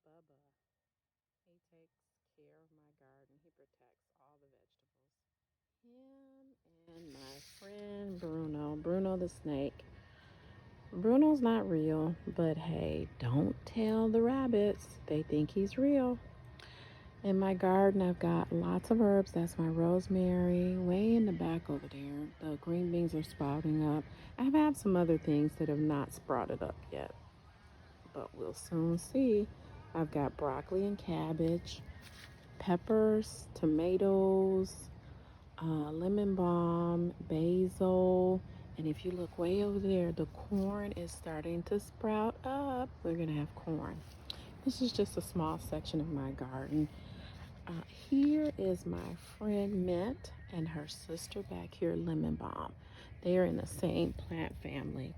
Bubba. He takes care of my garden. He protects all the vegetables. Him and my friend Bruno. Bruno the snake. Bruno's not real, but hey, don't tell the rabbits. They think he's real. In my garden, I've got lots of herbs. That's my rosemary way in the back over there. The green beans are sprouting up. I have some other things that have not sprouted up yet, but we'll soon see. I've got broccoli and cabbage, peppers, tomatoes, lemon balm, basil, and if you look way over there, the corn is starting to sprout up. We're gonna have corn. This is just a small section of my garden. Here is my friend Mint and her sister back here, Lemon Balm. They are in the same plant family.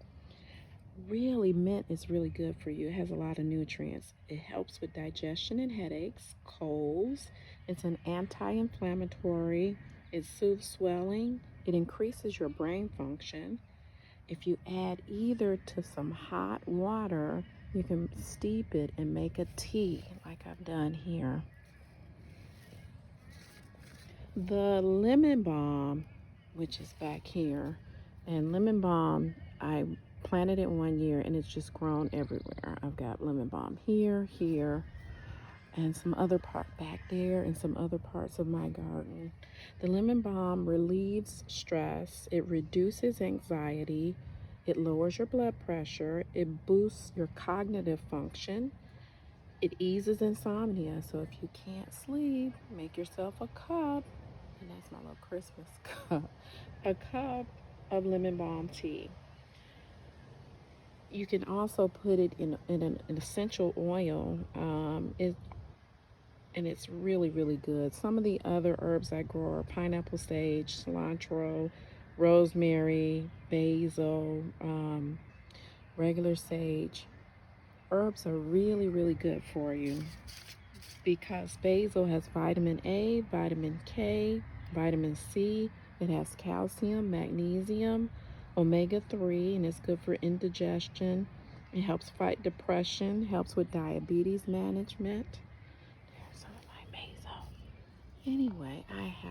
Really, mint is really good for you. It has a lot of nutrients. It helps with digestion and headaches, colds. It's an anti-inflammatory. It soothes swelling. It increases your brain function. If you add either to some hot water, you can steep it and make a tea like I've done here. The lemon balm, which is back here, and lemon balm, I planted it 1 year and it's just grown everywhere. I've got lemon balm here, and some other part back there, and some other parts of my garden. The lemon balm relieves stress, it reduces anxiety, it lowers your blood pressure, it boosts your cognitive function, it eases insomnia. So if you can't sleep, make yourself a cup, and that's my little Christmas cup, a cup of lemon balm tea. You can also put it in an essential oil. And it's really, really good. Some of the other herbs I grow are pineapple sage, cilantro, rosemary, basil, regular sage. Herbs are really, really good for you because basil has vitamin A, vitamin K, vitamin C. It has calcium, magnesium, omega-3, and it's good for indigestion. It helps fight depression, helps with diabetes management. There's some of my basil. Anyway, I have